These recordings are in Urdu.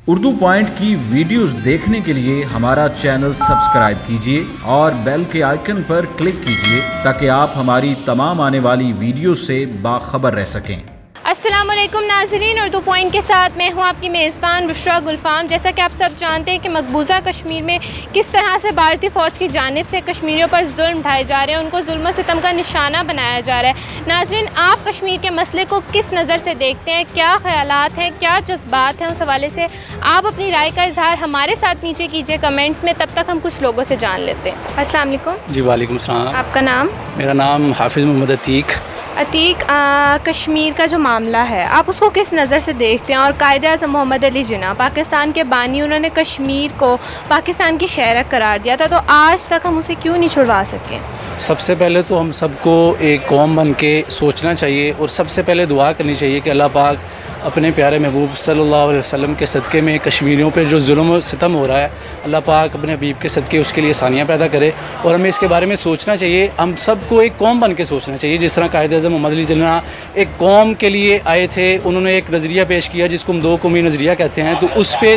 اردو پوائنٹ کی ویڈیوز دیکھنے کے لیے ہمارا چینل سبسکرائب کیجیے اور بیل کے آئیکن پر کلک کیجیے تاکہ آپ ہماری تمام آنے والی ویڈیوز سے باخبر رہ سکیں۔ السلام علیکم ناظرین، اردو پوائنٹ کے ساتھ میں ہوں آپ کی میزبان بشریٰ گلفام۔ جیسا کہ آپ سب جانتے ہیں کہ مقبوضہ کشمیر میں کس طرح سے بھارتی فوج کی جانب سے کشمیریوں پر ظلم ڈھائے جا رہے ہیں، ان کو ظلم و ستم کا نشانہ بنایا جا رہا ہے۔ ناظرین، آپ کشمیر کے مسئلے کو کس نظر سے دیکھتے ہیں، کیا خیالات ہیں، کیا جذبات ہیں، اس حوالے سے آپ اپنی رائے کا اظہار ہمارے ساتھ نیچے کیجیے کمنٹس میں۔ تب تک ہم کچھ لوگوں سے جان لیتے ہیں۔ السلام علیکم۔ جی وعلیکم السلام۔ آپ کا نام؟ میرا نام حافظ محمد عتیق۔ عتیق، کشمیر کا جو معاملہ ہے آپ اس کو کس نظر سے دیکھتے ہیں؟ اور قائد اعظم محمد علی جناح پاکستان کے بانی، انہوں نے کشمیر کو پاکستان کی شہرک قرار دیا تھا، تو آج تک ہم اسے کیوں نہیں چھڑوا سکے؟ سب سے پہلے تو ہم سب کو ایک قوم بن کے سوچنا چاہیے اور سب سے پہلے دعا کرنی چاہیے کہ اللہ پاک اپنے پیارے محبوب صلی اللہ علیہ وسلم کے صدقے میں کشمیریوں پہ جو ظلم و ستم ہو رہا ہے، اللہ پاک اپنے حبیب کے صدقے اس کے لیے آسانیاں پیدا کرے، اور ہمیں اس کے بارے میں سوچنا چاہیے۔ ہم سب کو ایک قوم بن کے سوچنا چاہیے، جس طرح قائد اعظم محمد علی جناح ایک قوم کے لیے آئے تھے، انہوں نے ایک نظریہ پیش کیا جس کو ہم دو قومی نظریہ کہتے ہیں، تو اس پہ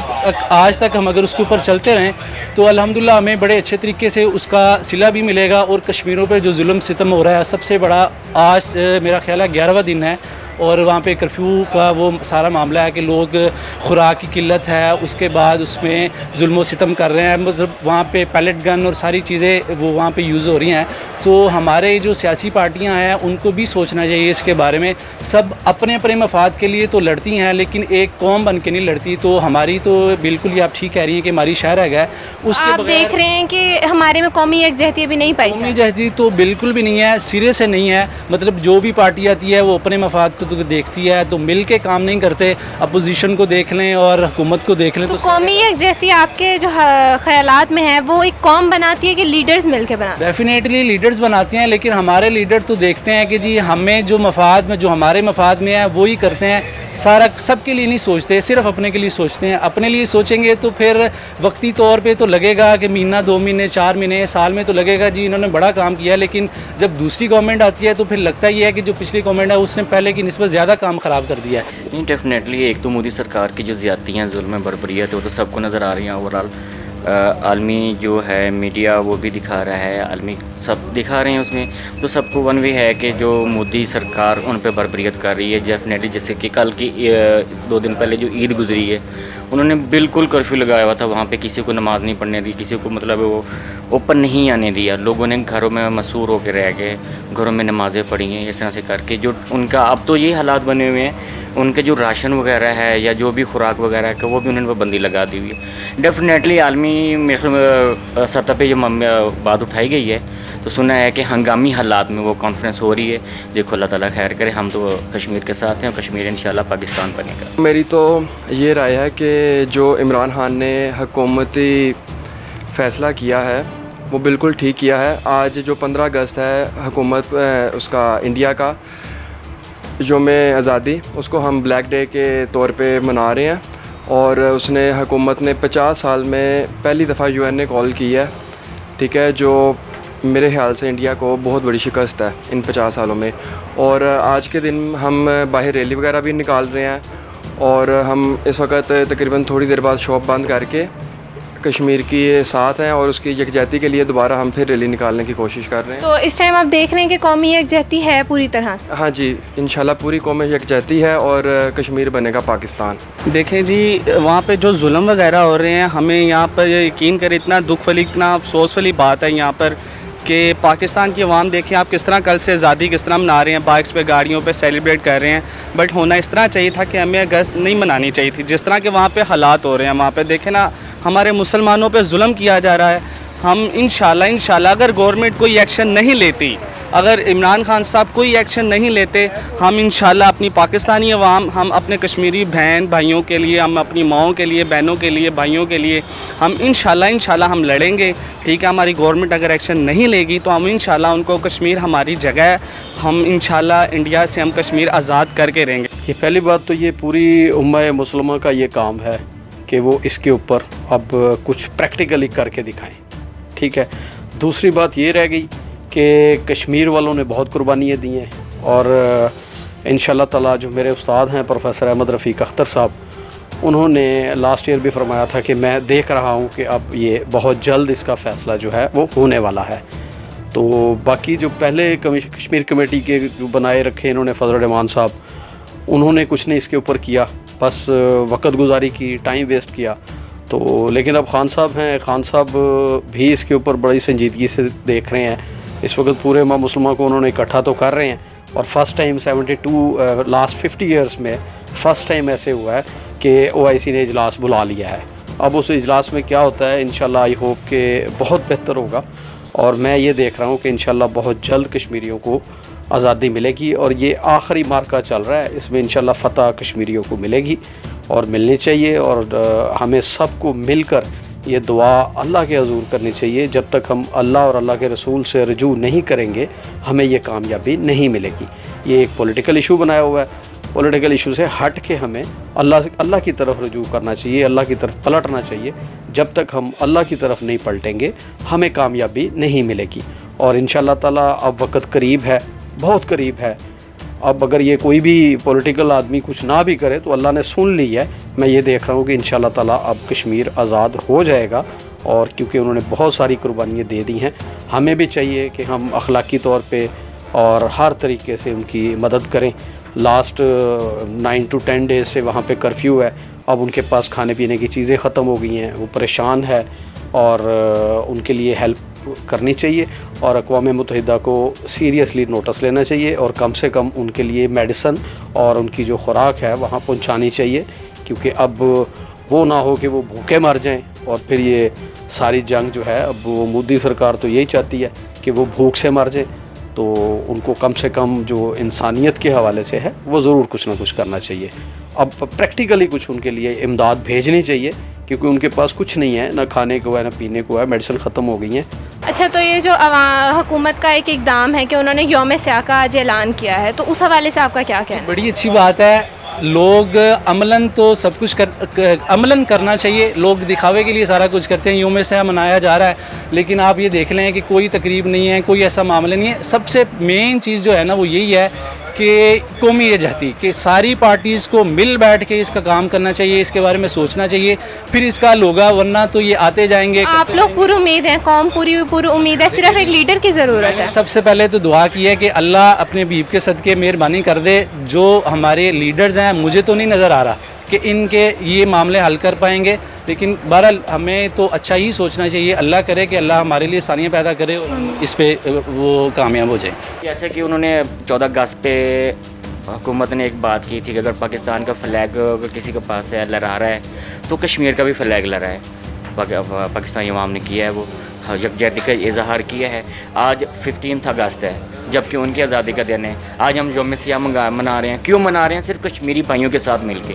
آج تک ہم اگر اس کے اوپر چلتے رہیں تو الحمدللہ ہمیں بڑے اچھے طریقے سے اس کا صلہ بھی ملے گا، اور کشمیروں پہ جو ظلم ستم ہو رہا ہے سب سے بڑا آج میرا خیال ہے 11واں دن ہے، اور وہاں پہ کرفیو کا وہ سارا معاملہ ہے کہ لوگ خوراک کی قلت ہے، اس کے بعد اس میں ظلم و ستم کر رہے ہیں، مطلب وہاں پہ پیلٹ گن اور ساری چیزیں وہ وہاں پہ یوز ہو رہی ہیں۔ تو ہمارے جو سیاسی پارٹیاں ہیں ان کو بھی سوچنا چاہیے اس کے بارے میں۔ سب اپنے اپنے مفاد کے لیے تو لڑتی ہیں لیکن ایک قوم بن کے نہیں لڑتی، تو ہماری تو بالکل ہی آپ ٹھیک کہہ رہی ہیں کہ ہماری شہر ہے اس کے آپ دیکھ رہے ہیں کہ ہمارے میں قومی یکجہتی بھی نہیں پائی جاتی۔ قومی یکجہتی تو بالکل بھی نہیں ہے، سرے سے نہیں ہے، مطلب جو بھی پارٹی آتی ہے وہ اپنے مفاد کو تو دیکھتی ہے، تو مل کے کام نہیں کرتے۔ اپوزیشن کو دیکھ لیں اور حکومت کو دیکھ لیں، تو قومی یکجہتی آپ کے جو خیالات میں ہے وہ ایک قوم بناتی ہے کہ لیڈرز مل کے بناتے ہیں؟ ڈیفینیٹلی لیڈرز بناتی ہیں، لیکن ہمارے لیڈر تو دیکھتے ہیں کہ جی ہمیں جو مفاد میں جو ہمارے مفاد میں ہے وہی کرتے ہیں، سارا سب کے لیے نہیں سوچتے، صرف اپنے کے لیے سوچتے ہیں۔ اپنے لیے سوچیں گے تو پھر وقتی طور پہ تو لگے گا کہ مہینہ 2 مہینے 4 مہینے سال میں تو لگے گا جی انہوں نے بڑا کام کیا، لیکن جب دوسری گورنمنٹ آتی ہے تو پھر لگتا یہ ہے کہ جو پچھلی گورنمنٹ ہے اس نے پہلے کی نسبت زیادہ کام خراب کر دیا ہے۔ نہیں، ڈیفینیٹلی ایک تو مودی سرکار کی جو زیادتی ہیں، ظلم بربریت ہے، وہ تو سب کو نظر آ رہی ہیں۔ اوورآل عالمی جو ہے میڈیا وہ بھی دکھا رہا ہے، عالمی سب دکھا رہے ہیں، اس میں تو سب کو ون وے ہے کہ جو مودی سرکار ان پہ بربریت کر رہی ہے۔ ڈیفینیٹلی جیسے کہ کل کی 2 دن پہلے جو عید گزری ہے، انہوں نے بالکل کرفیو لگایا ہوا تھا، وہاں پہ کسی کو نماز نہیں پڑھنے دی، کسی کو مطلب وہ اوپن نہیں آنے دیا، لوگوں نے گھروں میں مسحور ہو کے رہ گئے، گھروں میں نمازیں پڑھی ہیں، اس طرح سے کر کے جو ان کا اب تو یہ حالات بنے ہوئے ہیں، ان کے جو راشن وغیرہ ہے یا جو بھی خوراک وغیرہ ہے وہ بھی انہوں نے پابندی لگا دی ہوئی ہے۔ ڈیفینیٹلی عالمی سطح پہ جو بات اٹھائی گئی ہے تو سنا ہے کہ ہنگامی حالات میں وہ کانفرنس ہو رہی ہے۔ دیکھو اللہ تعالیٰ خیر کرے، ہم تو کشمیر کے ساتھ ہیں اور کشمیر انشاءاللہ پاکستان بنے گا۔ میری تو یہ رائے ہے کہ جو عمران خان نے حکومتی فیصلہ کیا ہے وہ بالکل ٹھیک کیا ہے۔ آج جو 15 اگست ہے، حکومت اس کا انڈیا کا یوم آزادی، اس کو ہم بلیک ڈے کے طور پہ منا رہے ہیں، اور اس نے حکومت نے 50 سال میں پہلی دفعہ UN نے کال کی ہے، ٹھیک ہے، جو میرے خیال سے انڈیا کو بہت بڑی شکست ہے ان 50 سالوں میں۔ اور آج کے دن ہم باہر ریلی وغیرہ بھی نکال رہے ہیں، اور ہم اس وقت تقریباً تھوڑی دیر بعد شاپ بند کر کے کشمیر کی ساتھ ہیں، اور اس کی یکجہتی کے لیے دوبارہ ہم پھر ریلی نکالنے کی کوشش کر رہے ہیں۔ تو اس ٹائم آپ دیکھ رہے ہیں کہ قومی یکجہتی ہے پوری طرح سے؟ ہاں جی، انشاءاللہ پوری قوم یکجہتی ہے اور کشمیر بنے گا پاکستان۔ دیکھیں جی، وہاں پہ جو ظلم وغیرہ ہو رہے ہیں، ہمیں یہاں پر یقین کریں اتنا دکھ والی اتنا افسوس والی بات ہے یہاں پر کہ پاکستان کی عوام دیکھیں آپ کس طرح کل سے آزادی کس طرح منا رہے ہیں، بائکس پہ گاڑیوں پہ سیلیبریٹ کر رہے ہیں، بٹ ہونا اس طرح چاہیے تھا کہ ہمیں اگست نہیں منانی چاہیے تھی، جس طرح کے وہاں پہ حالات ہو رہے ہیں۔ وہاں پہ دیکھیں نا، ہمارے مسلمانوں پہ ظلم کیا جا رہا ہے۔ ہم انشاءاللہ اگر گورنمنٹ کوئی ایکشن نہیں لیتی، اگر عمران خان صاحب کوئی ایکشن نہیں لیتے، ہم انشاءاللہ اپنی پاکستانی عوام، ہم اپنے کشمیری بہن بھائیوں کے لیے، ہم اپنی ماؤں کے لیے، بہنوں کے لیے، بھائیوں کے لیے ہم انشاءاللہ ہم لڑیں گے، ٹھیک ہے۔ ہماری گورنمنٹ اگر ایکشن نہیں لے گی تو ہم انشاءاللہ ان کو کشمیر ہماری جگہ ہے، ہم انشاءاللہ انڈیا سے ہم کشمیر آزاد کر کے رہیں گے۔ یہ پہلی بات تو یہ پوری امہ مسلمہ کا یہ کام ہے کہ وہ اس کے اوپر اب کچھ پریکٹیکلی کر کے دکھائیں، ٹھیک ہے۔ دوسری بات یہ رہ گئی کہ کشمیر والوں نے بہت قربانیاں دی ہیں، اور انشاءاللہ تعالیٰ جو میرے استاد ہیں پروفیسر احمد رفیق اختر صاحب، انہوں نے لاسٹ ایئر بھی فرمایا تھا کہ میں دیکھ رہا ہوں کہ اب یہ بہت جلد اس کا فیصلہ جو ہے وہ ہونے والا ہے. تو باقی جو پہلے کشمیر کمیٹی کے جو بنائے رکھے انہوں نے فضل الرحمان صاحب, انہوں نے کچھ نہیں اس کے اوپر کیا, بس وقت گزاری کی, ٹائم ویسٹ کیا. تو لیکن اب خان صاحب ہیں, خان صاحب بھی اس کے اوپر بڑی سنجیدگی سے دیکھ رہے ہیں. اس وقت پورے امہ مسلمہ کو انہوں نے اکٹھا تو کر رہے ہیں, اور فرسٹ ٹائم 72 لاسٹ 50 ایئرس میں فرسٹ ٹائم ایسے ہوا ہے کہ OIC نے اجلاس بلا لیا ہے. اب اس اجلاس میں کیا ہوتا ہے انشاءاللہ آئی ہوپ کہ بہت بہتر ہوگا, اور میں یہ دیکھ رہا ہوں کہ انشاءاللہ بہت جلد کشمیریوں کو آزادی ملے گی, اور یہ آخری مارکہ چل رہا ہے, اس میں انشاءاللہ فتح کشمیریوں کو ملے گی اور ملنی چاہیے. اور ہمیں سب کو مل کر یہ دعا اللہ کے حضور کرنی چاہیے. جب تک ہم اللہ اور اللہ کے رسول سے رجوع نہیں کریں گے ہمیں یہ کامیابی نہیں ملے گی. یہ ایک پولیٹیکل ایشو بنایا ہوا ہے, پولیٹیکل ایشو سے ہٹ کے ہمیں اللہ کی طرف رجوع کرنا چاہیے, اللہ کی طرف پلٹنا چاہیے. جب تک ہم اللہ کی طرف نہیں پلٹیں گے ہمیں کامیابی نہیں ملے گی. اور انشاءاللہ تعالیٰ اب وقت قریب ہے, بہت قریب ہے. اب اگر یہ کوئی بھی پولیٹیکل آدمی کچھ نہ بھی کرے تو اللہ نے سن لی ہے. میں یہ دیکھ رہا ہوں کہ انشاءاللہ تعالیٰ اب کشمیر آزاد ہو جائے گا, اور کیونکہ انہوں نے بہت ساری قربانیاں دے دی ہیں. ہمیں بھی چاہیے کہ ہم اخلاقی طور پہ اور ہر طریقے سے ان کی مدد کریں. لاسٹ 9 to 10 ڈیز سے وہاں پہ کرفیو ہے, اب ان کے پاس کھانے پینے کی چیزیں ختم ہو گئی ہیں, وہ پریشان ہے, اور ان کے لیے ہیلپ کرنی چاہیے, اور اقوام متحدہ کو سیریسلی نوٹس لینا چاہیے, اور کم سے کم ان کے لیے میڈیسن اور ان کی جو خوراک ہے وہاں پہنچانی چاہیے. کیونکہ اب وہ نہ ہو کہ وہ بھوکے مر جائیں, اور پھر یہ ساری جنگ جو ہے, اب وہ مودی سرکار تو یہی چاہتی ہے کہ وہ بھوک سے مر جائیں. تو ان کو کم سے کم جو انسانیت کے حوالے سے ہے وہ ضرور کچھ نہ کچھ کرنا چاہیے. اب پریکٹیکلی کچھ ان کے لیے امداد بھیجنی چاہیے, کیونکہ ان کے پاس کچھ نہیں ہے, نہ کھانے کو ہے نہ پینے کو ہے, میڈیسن ختم ہو گئی ہیں. اچھا, تو یہ جو حکومت کا ایک اقدام ہے کہ انہوں نے یوم سیاہ کا آج اعلان کیا ہے, تو اس حوالے سے آپ کا کیا کہنا ہے؟ بڑی اچھی بات ہے. لوگ عملاً تو سب کچھ عملاً کرنا چاہیے. لوگ دکھاوے کے لیے سارا کچھ کرتے ہیں. یوم سیاہ منایا جا رہا ہے, لیکن آپ یہ دیکھ لیں کہ کوئی تقریب نہیں ہے, کوئی ایسا معاملہ نہیں ہے. سب سے مین چیز جو ہے نا وہ یہی ہے کہ قومی یکجہتی, کہ ساری پارٹیز کو مل بیٹھ کے اس کا کام کرنا چاہیے, اس کے بارے میں سوچنا چاہیے, پھر اس کا لوگا, ورنہ تو یہ آتے جائیں گے. آپ لوگ پوری امید ہیں, قوم پوری امید ہے, صرف ایک لیڈر کی ضرورت ہے. سب سے پہلے تو دعا کی ہے کہ اللہ اپنے بیب کے صدقے مہربانی کر دے. جو ہمارے لیڈرز ہیں, مجھے تو نہیں نظر آ رہا کہ ان کے یہ معاملے حل کر پائیں گے, لیکن بہرحال ہمیں تو اچھا ہی سوچنا چاہیے. اللہ کرے کہ اللہ ہمارے لیے آسانیاں پیدا کرے اور اس پہ وہ کامیاب ہو جائیں. جیسے کہ انہوں نے 14 اگست پہ حکومت نے ایک بات کی تھی کہ اگر پاکستان کا فلیگ اگر کسی کے پاس ہے لہرا رہا ہے تو کشمیر کا بھی فلیگ لہرا ہے. پاکستانی عوام نے کیا ہے, وہ یکجہتی کا اظہار کیا ہے. آج 15 اگست ہے, جبکہ ان کی آزادی کا دن ہے. آج ہم یوم سیاہ منا رہے ہیں. کیوں منا رہے ہیں؟ صرف کشمیری بھائیوں کے ساتھ مل کے,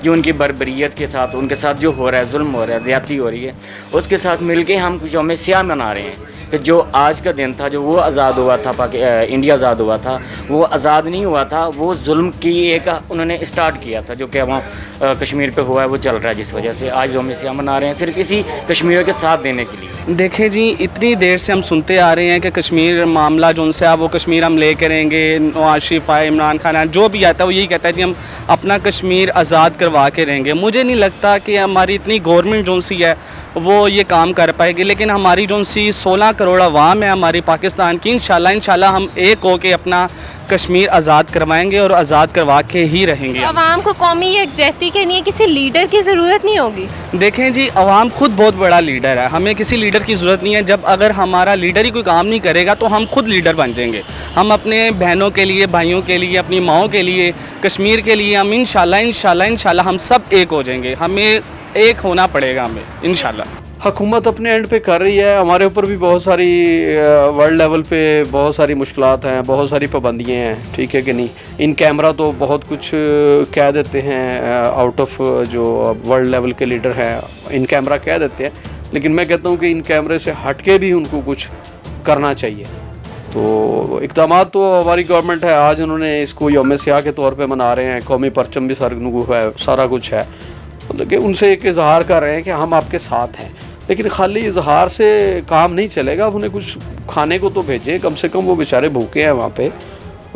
جو ان کی بربریت کے ساتھ, ان کے ساتھ جو ہو رہا ہے, ظلم ہو رہا ہے, زیادتی ہو رہی ہے, اس کے ساتھ مل کے ہم یوم سیاہ منا رہے ہیں. کہ جو آج کا دن تھا, جو وہ آزاد ہوا تھا, انڈیا آزاد ہوا تھا, وہ آزاد نہیں ہوا تھا, وہ ظلم کی ایک انہوں نے اسٹارٹ کیا تھا, جو کہ وہاں کشمیر پہ ہوا ہے, وہ چل رہا ہے, جس وجہ سے آج یوم سیاہ منا رہے ہیں صرف اسی کشمیریوں کے ساتھ دینے کے لیے. دیکھیں جی, اتنی دیر سے ہم سنتے آ رہے ہیں کہ کشمیر معاملہ جو ان سے آپ وہ کشمیر ہم لے کریں گے. نواز شریف ہے, عمران خان ہے, جو بھی آتا ہے وہ یہی کہتا ہے کہ ہم اپنا کشمیر آزاد کروا کے رہیں گے. مجھے نہیں لگتا کہ ہماری اتنی گورنمنٹ جو سی ہے وہ یہ کام کر پائے گی, لیکن ہماری جو سی 16 کروڑ عوام ہے ہماری پاکستان کی, انشاءاللہ ہم ایک ہو کے اپنا کشمیر آزاد کروائیں گے اور آزاد کروا کے ہی رہیں گے. عوام کو قومی یکجہتی کے لیے کسی لیڈر کی ضرورت نہیں ہوگی. دیکھیں جی, عوام خود بہت بڑا لیڈر ہے, ہمیں کسی لیڈر کی ضرورت نہیں ہے. جب اگر ہمارا لیڈر ہی کوئی کام نہیں کرے گا تو ہم خود لیڈر بن جائیں گے. ہم اپنے بہنوں کے لیے, بھائیوں کے لیے, اپنی ماؤں کے لیے, کشمیر کے لیے ہم انشاءاللہ ہم سب ایک ہو جائیں گے. ہمیں ایک ہونا پڑے گا ہمیں انشاءاللہ. حکومت اپنے اینڈ پہ کر رہی ہے. ہمارے اوپر بھی بہت ساری ورلڈ لیول پہ بہت ساری مشکلات ہیں, بہت ساری پابندیاں ہیں, ٹھیک ہے کہ نہیں. ان کیمرہ تو بہت کچھ کہہ دیتے ہیں, آؤٹ آف جو ورلڈ لیول کے لیڈر ہیں ان کیمرہ کہہ دیتے ہیں, لیکن میں کہتا ہوں کہ ان کیمرے سے ہٹ کے بھی ان کو کچھ کرنا چاہیے. تو اقدامات تو ہماری گورنمنٹ ہے, آج انہوں نے اس کو یوم سیاہ کے طور پہ منا رہے ہیں, قومی پرچم بھی سرنگو ہے, سارا کچھ ہے, مطلب کہ ان سے ایک اظہار کر رہے ہیں کہ ہم آپ کے ساتھ ہیں. لیکن خالی اظہار سے کام نہیں چلے گا, انہیں کچھ کھانے کو تو بھیجیں, کم سے کم وہ بیچارے بھوکے ہیں وہاں پہ,